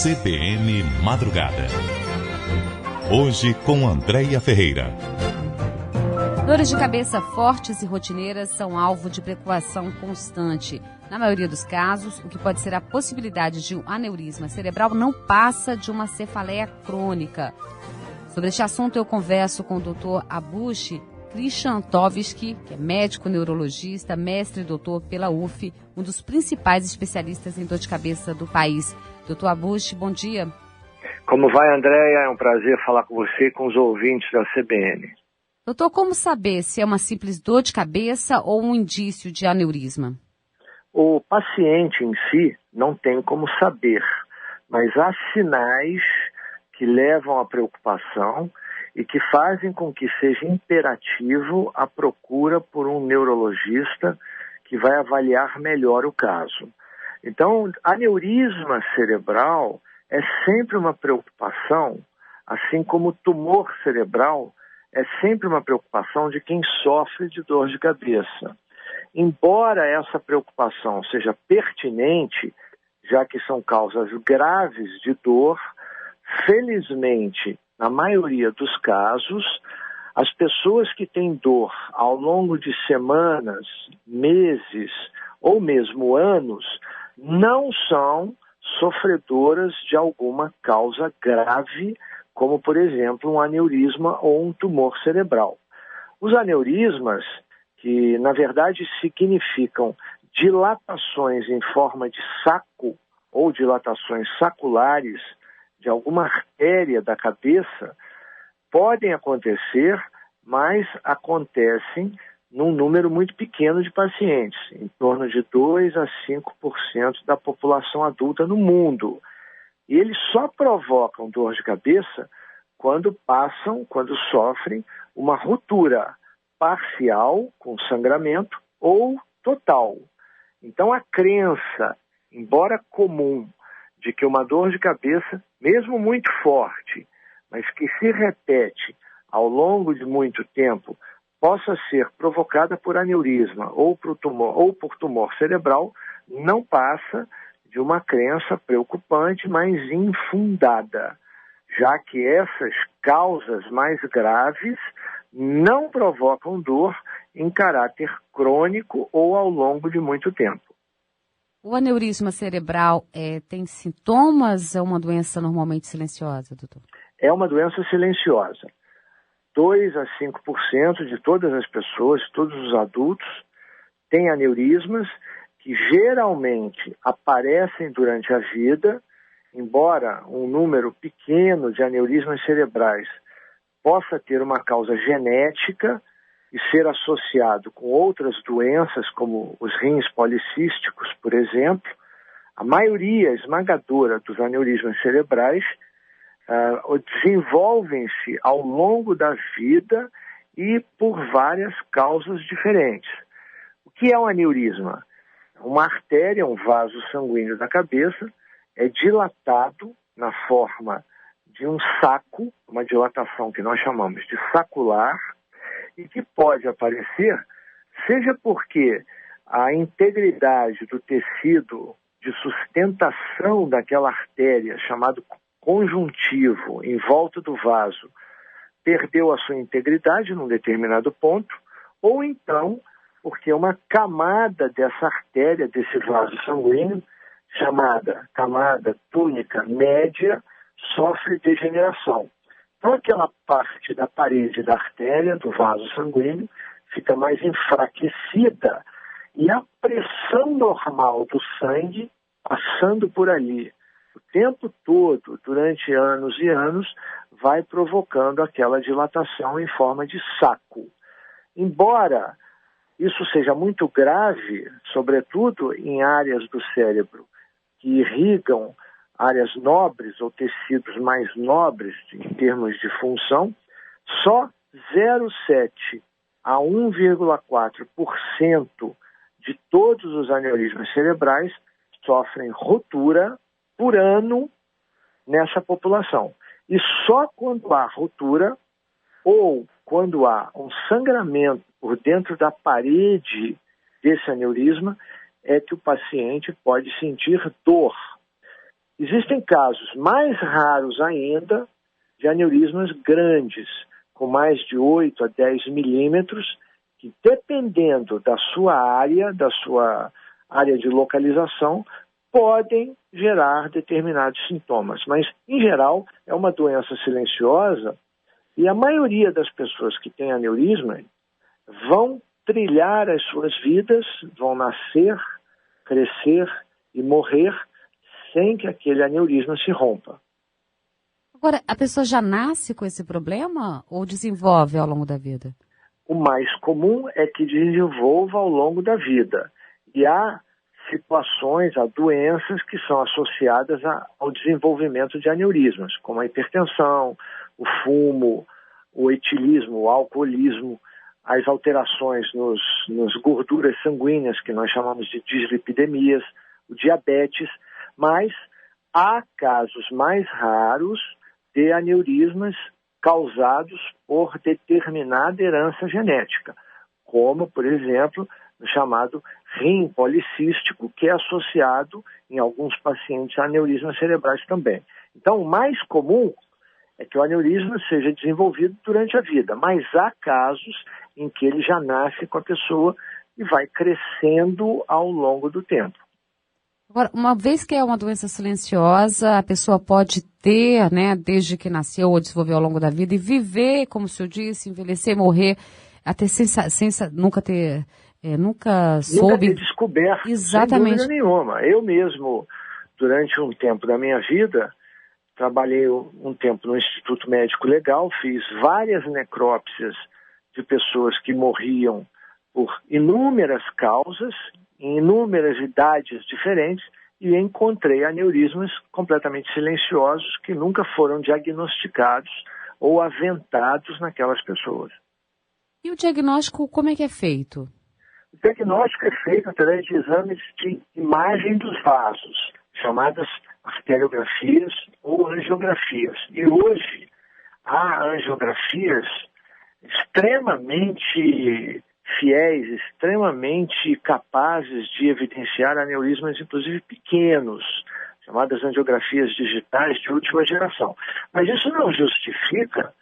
CBN Madrugada. Hoje com Andréia Ferreira. Dores de cabeça fortes e rotineiras são alvo de preocupação constante. Na maioria dos casos, o que pode ser a possibilidade de um aneurisma cerebral não passa de uma cefaleia crônica. Sobre este assunto eu converso com o Dr. Abushi Krishantovski, que é médico neurologista, mestre e doutor pela UF, um dos principais especialistas em dor de cabeça do país. Dr. Abushi, bom dia. Como vai, Andréia? É um prazer falar com você e com os ouvintes da CBN. Doutor, como saber se é uma simples dor de cabeça ou um indício de aneurisma? O paciente em si não tem como saber, mas há sinais que levam à preocupação e que fazem com que seja imperativo a procura por um neurologista que vai avaliar melhor o caso. Então, aneurisma cerebral é sempre uma preocupação, assim como tumor cerebral é sempre uma preocupação de quem sofre de dor de cabeça. Embora essa preocupação seja pertinente, já que são causas graves de dor, felizmente, na maioria dos casos, as pessoas que têm dor ao longo de semanas, meses ou mesmo anos, não são sofredoras de alguma causa grave, como, por exemplo, um aneurisma ou um tumor cerebral. Os aneurismas, que na verdade significam dilatações em forma de saco ou dilatações saculares de alguma artéria da cabeça, podem acontecer, mas acontecem num número muito pequeno de pacientes, em torno de 2 a 5% da população adulta no mundo. E eles só provocam dor de cabeça quando sofrem uma ruptura parcial, com sangramento, ou total. Então a crença, embora comum, de que uma dor de cabeça, mesmo muito forte, mas que se repete ao longo de muito tempo, possa ser provocada por aneurisma ou por tumor cerebral, não passa de uma crença preocupante, mas infundada, já que essas causas mais graves não provocam dor em caráter crônico ou ao longo de muito tempo. O aneurisma cerebral tem sintomas? É uma doença normalmente silenciosa, doutor? É uma doença silenciosa. 2 a 5% de todas as pessoas, todos os adultos, têm aneurismas que geralmente aparecem durante a vida, embora um número pequeno de aneurismas cerebrais possa ter uma causa genética e ser associado com outras doenças, como os rins policísticos, por exemplo, a maioria esmagadora dos aneurismas cerebrais desenvolvem-se ao longo da vida e por várias causas diferentes. O que é um aneurisma? Uma artéria, um vaso sanguíneo da cabeça, é dilatado na forma de um saco, uma dilatação que nós chamamos de sacular, e que pode aparecer, seja porque a integridade do tecido de sustentação daquela artéria, chamado conjuntivo, em volta do vaso, perdeu a sua integridade num determinado ponto, ou então porque uma camada dessa artéria, desse vaso sanguíneo, chamada camada túnica média, sofre degeneração. Então aquela parte da parede da artéria, do vaso sanguíneo, fica mais enfraquecida e a pressão normal do sangue passando por ali o tempo todo, durante anos e anos, vai provocando aquela dilatação em forma de saco. Embora isso seja muito grave, sobretudo em áreas do cérebro que irrigam áreas nobres ou tecidos mais nobres em termos de função, só 0,7 a 1,4% de todos os aneurismas cerebrais sofrem ruptura por ano nessa população. E só quando há ruptura ou quando há um sangramento por dentro da parede desse aneurisma é que o paciente pode sentir dor. Existem casos mais raros ainda de aneurismas grandes, com mais de 8 a 10 milímetros, que dependendo da sua área de localização, podem gerar determinados sintomas. Mas, em geral, é uma doença silenciosa e a maioria das pessoas que têm aneurisma vão trilhar as suas vidas, vão nascer, crescer e morrer sem que aquele aneurisma se rompa. Agora, a pessoa já nasce com esse problema ou desenvolve ao longo da vida? O mais comum é que desenvolva ao longo da vida. E há situações, há doenças que são associadas ao desenvolvimento de aneurismas, como a hipertensão, o fumo, o etilismo, o alcoolismo, as alterações nas gorduras sanguíneas, que nós chamamos de dislipidemias, o diabetes, mas há casos mais raros de aneurismas causados por determinada herança genética, como, por exemplo, o chamado rim policístico, que é associado em alguns pacientes a aneurismas cerebrais também. Então, o mais comum é que o aneurisma seja desenvolvido durante a vida, mas há casos em que ele já nasce com a pessoa e vai crescendo ao longo do tempo. Agora, uma vez que é uma doença silenciosa, a pessoa pode ter, né, desde que nasceu ou desenvolveu ao longo da vida, e viver, como o senhor disse, envelhecer, morrer, até nunca soube. Nunca ter descoberto, exatamente, sem dúvida nenhuma. Eu mesmo, durante um tempo da minha vida, trabalhei um tempo no Instituto Médico Legal, fiz várias necrópsias de pessoas que morriam por inúmeras causas, em inúmeras idades diferentes, e encontrei aneurismas completamente silenciosos que nunca foram diagnosticados ou aventados naquelas pessoas. E o diagnóstico, como é que é feito? O diagnóstico é feito através de exames de imagem dos vasos, chamadas arteriografias ou angiografias. E hoje há angiografias extremamente fiéis, extremamente capazes de evidenciar aneurismas, inclusive pequenos, chamadas angiografias digitais de última geração. Mas isso não justifica,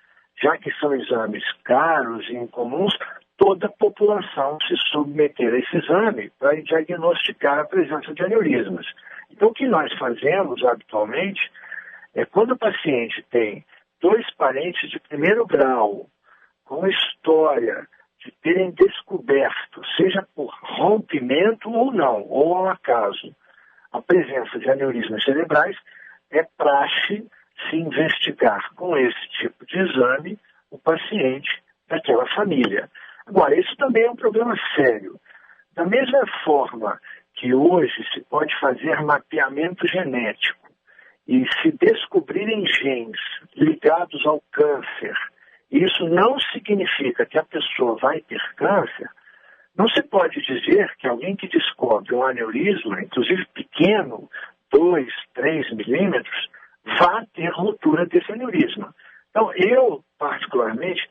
já que são exames caros e incomuns, toda a população se submeter a esse exame para diagnosticar a presença de aneurismas. Então, o que nós fazemos habitualmente é quando o paciente tem 2 parentes de primeiro grau com história de terem descoberto, seja por rompimento ou não, ou ao acaso, a presença de aneurismas cerebrais, é praxe se investigar com esse tipo de exame o paciente daquela família. Agora, isso também é um problema sério. Da mesma forma que hoje se pode fazer mapeamento genético e se descobrirem genes ligados ao câncer, isso não significa que a pessoa vai ter câncer, não se pode dizer que alguém que descobre um aneurisma, inclusive pequeno, 2, 3 milímetros, vá ter ruptura desse aneurisma. Então, eu, particularmente,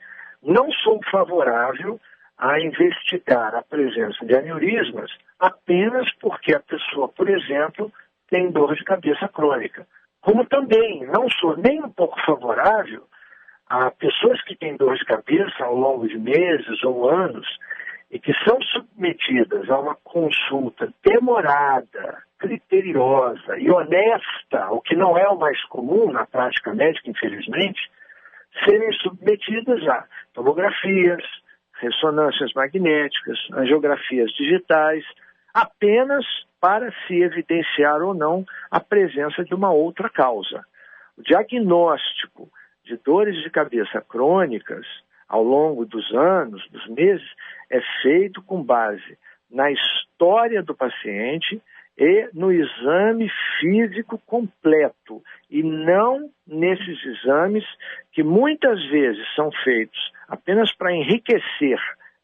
não sou favorável a investigar a presença de aneurismas apenas porque a pessoa, por exemplo, tem dor de cabeça crônica. Como também não sou nem um pouco favorável a pessoas que têm dor de cabeça ao longo de meses ou anos e que são submetidas a uma consulta demorada, criteriosa e honesta, o que não é o mais comum na prática médica, infelizmente, serem submetidas a tomografias, ressonâncias magnéticas, angiografias digitais, apenas para se evidenciar ou não a presença de uma outra causa. O diagnóstico de dores de cabeça crônicas ao longo dos anos, dos meses, é feito com base na história do paciente e no exame físico completo, e não nesses exames que muitas vezes são feitos apenas para enriquecer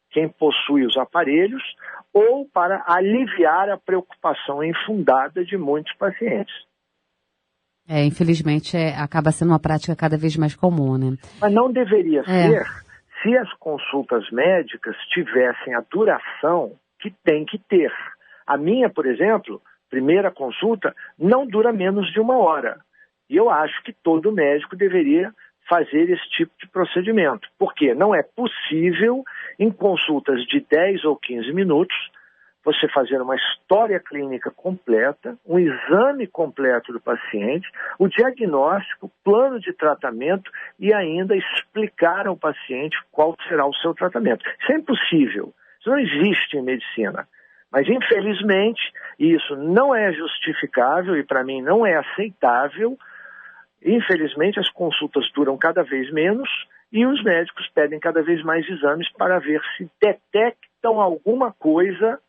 quem possui os aparelhos ou para aliviar a preocupação infundada de muitos pacientes. Infelizmente, acaba sendo uma prática cada vez mais comum, né? Mas não deveria ser se as consultas médicas tivessem a duração que tem que ter. A minha, por exemplo, primeira consulta não dura menos de 1 hora. E eu acho que todo médico deveria fazer esse tipo de procedimento. Porque não é possível, em consultas de 10 ou 15 minutos, você fazer uma história clínica completa, um exame completo do paciente, o diagnóstico, plano de tratamento e ainda explicar ao paciente qual será o seu tratamento. Isso é impossível. Isso não existe em medicina. Mas, infelizmente, isso não é justificável e, para mim, não é aceitável. Infelizmente, as consultas duram cada vez menos e os médicos pedem cada vez mais exames para ver se detectam alguma coisa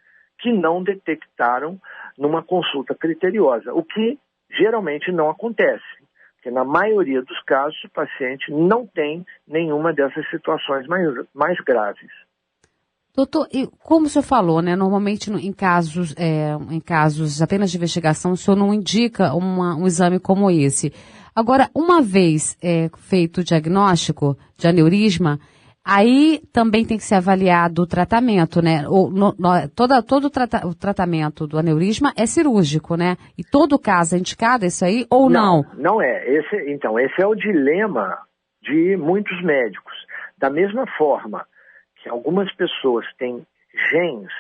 que não detectaram numa consulta criteriosa, o que geralmente não acontece, porque na maioria dos casos o paciente não tem nenhuma dessas situações mais graves. Doutor, e como o senhor falou, né, normalmente em casos apenas de investigação, o senhor não indica um exame como esse. Agora, uma vez feito o diagnóstico de aneurisma, aí também tem que ser avaliado o tratamento, né? Todo o tratamento do aneurisma é cirúrgico, né? E todo caso é indicado isso aí ou não? Não é. Esse é o dilema de muitos médicos. Da mesma forma que algumas pessoas têm genes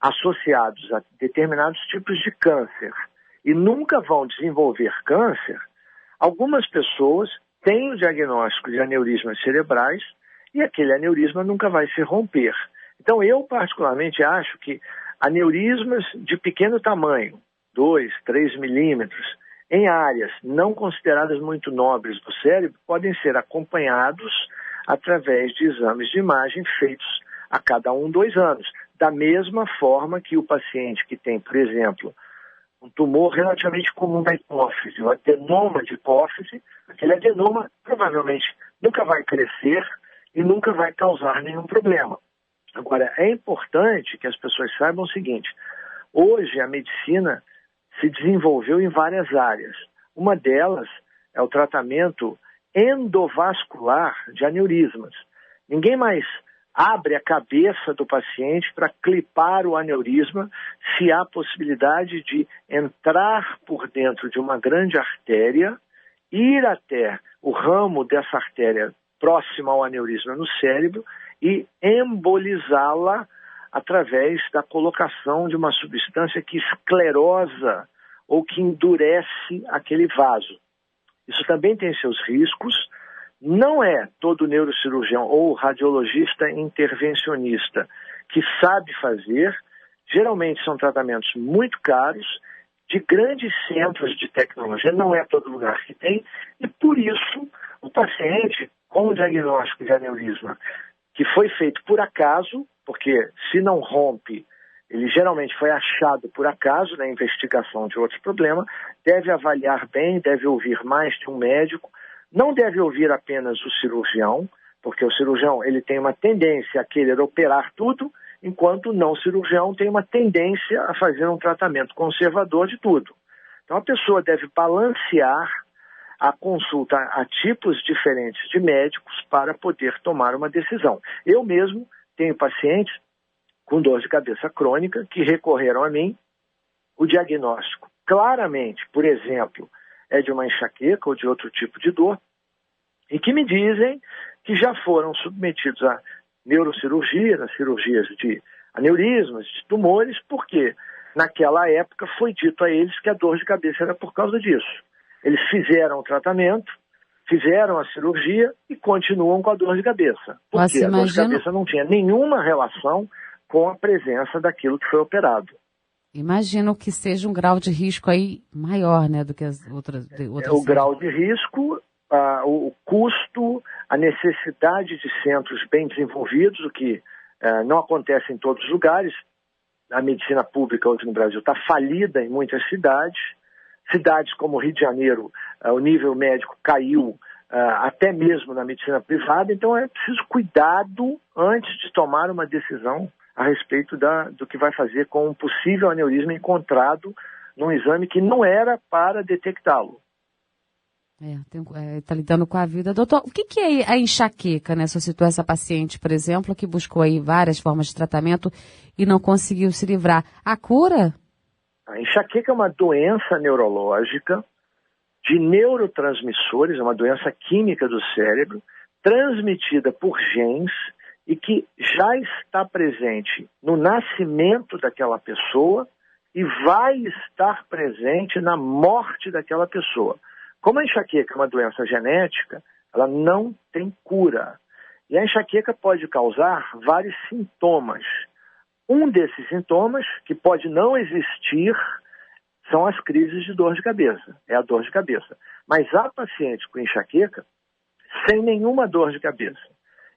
associados a determinados tipos de câncer e nunca vão desenvolver câncer, algumas pessoas têm o diagnóstico de aneurismas cerebrais e aquele aneurisma nunca vai se romper. Então, eu particularmente acho que aneurismas de pequeno tamanho, 2, 3 milímetros, em áreas não consideradas muito nobres do cérebro, podem ser acompanhados através de exames de imagem feitos a cada 1, 2 anos. Da mesma forma que o paciente que tem, por exemplo, um tumor relativamente comum da hipófise, o adenoma de hipófise, aquele adenoma provavelmente nunca vai crescer e nunca vai causar nenhum problema. Agora, é importante que as pessoas saibam o seguinte: hoje a medicina se desenvolveu em várias áreas. Uma delas é o tratamento endovascular de aneurismas. Ninguém mais abre a cabeça do paciente para clipar o aneurisma se há possibilidade de entrar por dentro de uma grande artéria, ir até o ramo dessa artéria próxima ao aneurisma no cérebro e embolizá-la através da colocação de uma substância que esclerosa ou que endurece aquele vaso. Isso também tem seus riscos. Não é todo neurocirurgião ou radiologista intervencionista que sabe fazer. Geralmente são tratamentos muito caros, de grandes centros de tecnologia, não é todo lugar que tem, e por isso o paciente com o diagnóstico de aneurisma, que foi feito por acaso, porque se não rompe, ele geralmente foi achado por acaso na investigação de outro problema, deve avaliar bem, deve ouvir mais de um médico, não deve ouvir apenas o cirurgião, porque o cirurgião ele tem uma tendência a querer operar tudo, enquanto o não cirurgião tem uma tendência a fazer um tratamento conservador de tudo. Então a pessoa deve balancear a consulta a tipos diferentes de médicos para poder tomar uma decisão. Eu mesmo tenho pacientes com dor de cabeça crônica que recorreram a mim. O diagnóstico claramente, por exemplo, é de uma enxaqueca ou de outro tipo de dor, e que me dizem que já foram submetidos a neurocirurgia, nas cirurgias de aneurismas, de tumores, porque naquela época foi dito a eles que a dor de cabeça era por causa disso. Eles fizeram o tratamento, fizeram a cirurgia e continuam com a dor de cabeça. Porque a dor de cabeça não tinha nenhuma relação com a presença daquilo que foi operado. Imagino que seja um grau de risco aí maior, né, do que as outras. O grau de risco, o custo, a necessidade de centros bem desenvolvidos, o que não acontece em todos os lugares. A medicina pública hoje no Brasil está falida em muitas cidades. Cidades como Rio de Janeiro, o nível médico caiu até mesmo na medicina privada. Então é preciso cuidado antes de tomar uma decisão a respeito do que vai fazer com um possível aneurisma encontrado num exame que não era para detectá-lo. Está lidando com a vida. Doutor, o que é a enxaqueca, né? Você citou essa paciente, por exemplo, que buscou aí várias formas de tratamento e não conseguiu se livrar. A cura? A enxaqueca é uma doença neurológica de neurotransmissores, é uma doença química do cérebro, transmitida por genes e que já está presente no nascimento daquela pessoa e vai estar presente na morte daquela pessoa. Como a enxaqueca é uma doença genética, ela não tem cura. E a enxaqueca pode causar vários sintomas. Um desses sintomas, que pode não existir, são as crises de dor de cabeça. É a dor de cabeça. Mas há pacientes com enxaqueca sem nenhuma dor de cabeça.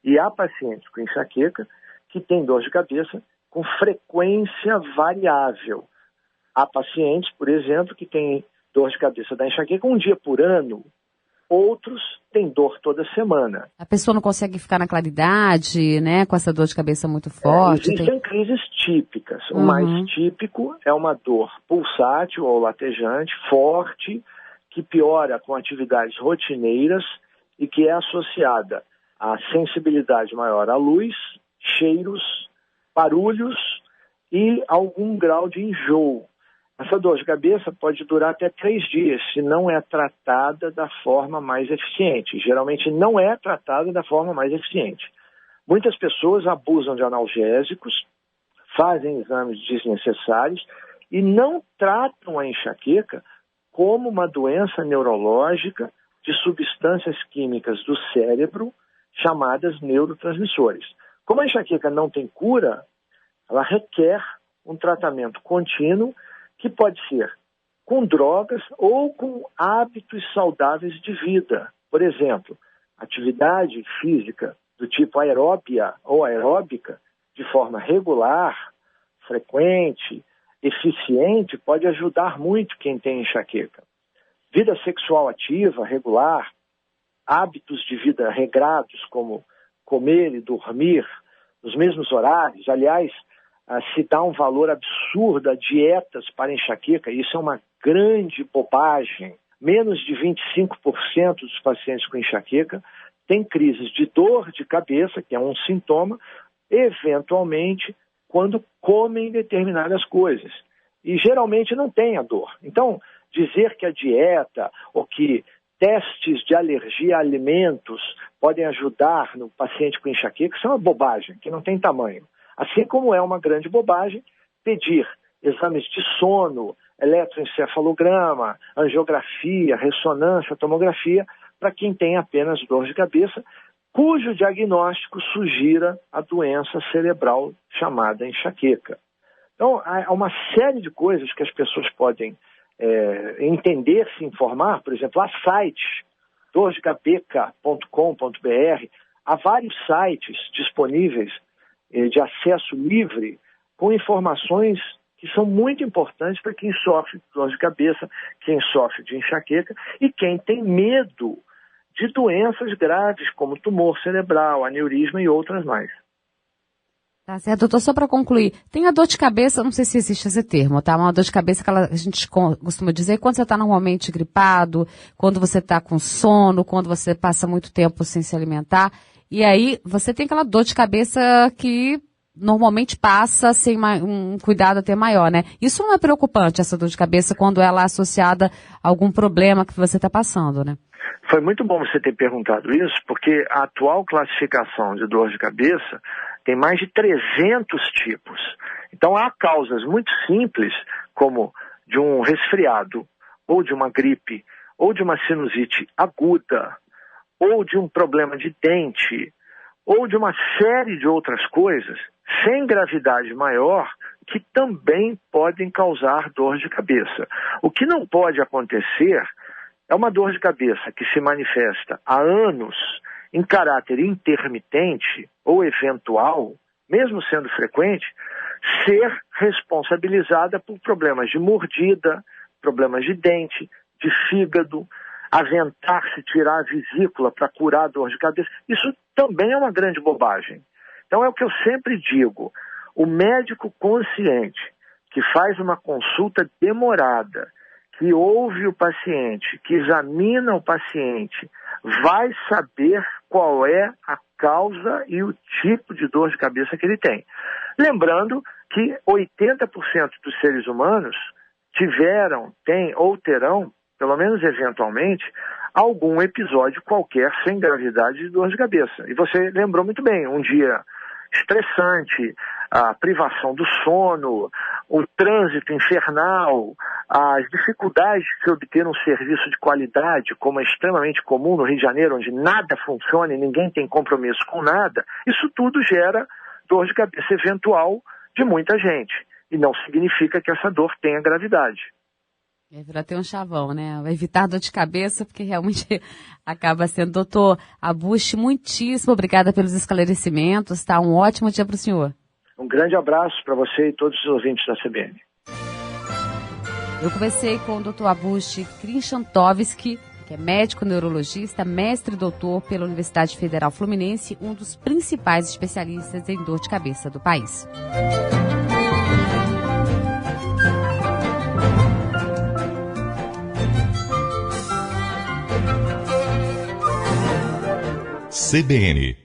E há pacientes com enxaqueca que têm dor de cabeça com frequência variável. Há pacientes, por exemplo, que têm dor de cabeça da enxaqueca um dia por ano. Outros têm dor toda semana. A pessoa não consegue ficar na claridade, né, com essa dor de cabeça muito forte. Existem crises típicas. O mais típico é uma dor pulsátil ou latejante, forte, que piora com atividades rotineiras e que é associada à sensibilidade maior à luz, cheiros, barulhos e algum grau de enjoo. Essa dor de cabeça pode durar até 3 dias, se não é tratada da forma mais eficiente. Geralmente não é tratada da forma mais eficiente. Muitas pessoas abusam de analgésicos, fazem exames desnecessários e não tratam a enxaqueca como uma doença neurológica de substâncias químicas do cérebro chamadas neurotransmissores. Como a enxaqueca não tem cura, ela requer um tratamento contínuo que pode ser com drogas ou com hábitos saudáveis de vida. Por exemplo, atividade física do tipo aeróbia ou aeróbica, de forma regular, frequente, eficiente, pode ajudar muito quem tem enxaqueca. Vida sexual ativa, regular, hábitos de vida regrados, como comer e dormir nos mesmos horários. Aliás, se dá um valor absurdo a dietas para enxaqueca, isso é uma grande bobagem. Menos de 25% dos pacientes com enxaqueca têm crises de dor de cabeça, que é um sintoma, eventualmente quando comem determinadas coisas. E geralmente não tem a dor. Então, dizer que a dieta ou que testes de alergia a alimentos podem ajudar no paciente com enxaqueca, isso é uma bobagem, que não tem tamanho. Assim como é uma grande bobagem pedir exames de sono, eletroencefalograma, angiografia, ressonância, tomografia, para quem tem apenas dor de cabeça, cujo diagnóstico sugira a doença cerebral chamada enxaqueca. Então, há uma série de coisas que as pessoas podem entender, se informar. Por exemplo, há sites, dordecabeça.com.br, há vários sites disponíveis de acesso livre, com informações que são muito importantes para quem sofre de dor de cabeça, quem sofre de enxaqueca e quem tem medo de doenças graves, como tumor cerebral, aneurisma e outras mais. Tá certo, doutor, só para concluir, tem a dor de cabeça, não sei se existe esse termo, tá? Uma dor de cabeça que a gente costuma dizer quando você está normalmente gripado, quando você está com sono, quando você passa muito tempo sem se alimentar. E aí, você tem aquela dor de cabeça que normalmente passa sem um cuidado até maior, né? Isso não é preocupante, essa dor de cabeça, quando ela é associada a algum problema que você está passando, né? Foi muito bom você ter perguntado isso, porque a atual classificação de dor de cabeça tem mais de 300 tipos. Então, há causas muito simples, como de um resfriado, ou de uma gripe, ou de uma sinusite aguda, ou de um problema de dente, ou de uma série de outras coisas, sem gravidade maior, que também podem causar dor de cabeça. O que não pode acontecer é uma dor de cabeça que se manifesta há anos em caráter intermitente ou eventual, mesmo sendo frequente, ser responsabilizada por problemas de mordida, problemas de dente, de fígado, aventar-se tirar a vesícula para curar a dor de cabeça. Isso também é uma grande bobagem. Então é o que eu sempre digo, o médico consciente que faz uma consulta demorada, que ouve o paciente, que examina o paciente, vai saber qual é a causa e o tipo de dor de cabeça que ele tem. Lembrando que 80% dos seres humanos tiveram, têm ou terão, pelo menos eventualmente, algum episódio qualquer sem gravidade de dor de cabeça. E você lembrou muito bem, um dia estressante, a privação do sono, o trânsito infernal, as dificuldades de se obter um serviço de qualidade, como é extremamente comum no Rio de Janeiro, onde nada funciona e ninguém tem compromisso com nada, isso tudo gera dor de cabeça eventual de muita gente. E não significa que essa dor tenha gravidade. Virou até um chavão, né? Vai evitar dor de cabeça, porque realmente acaba sendo. Doutor Abushi, muitíssimo obrigada pelos esclarecimentos, tá? Um ótimo dia para o senhor. Um grande abraço para você e todos os ouvintes da CBN. Eu conversei com o Dr. Abushi Krinchantovski, que é médico neurologista, mestre e doutor pela Universidade Federal Fluminense, um dos principais especialistas em dor de cabeça do país. CBN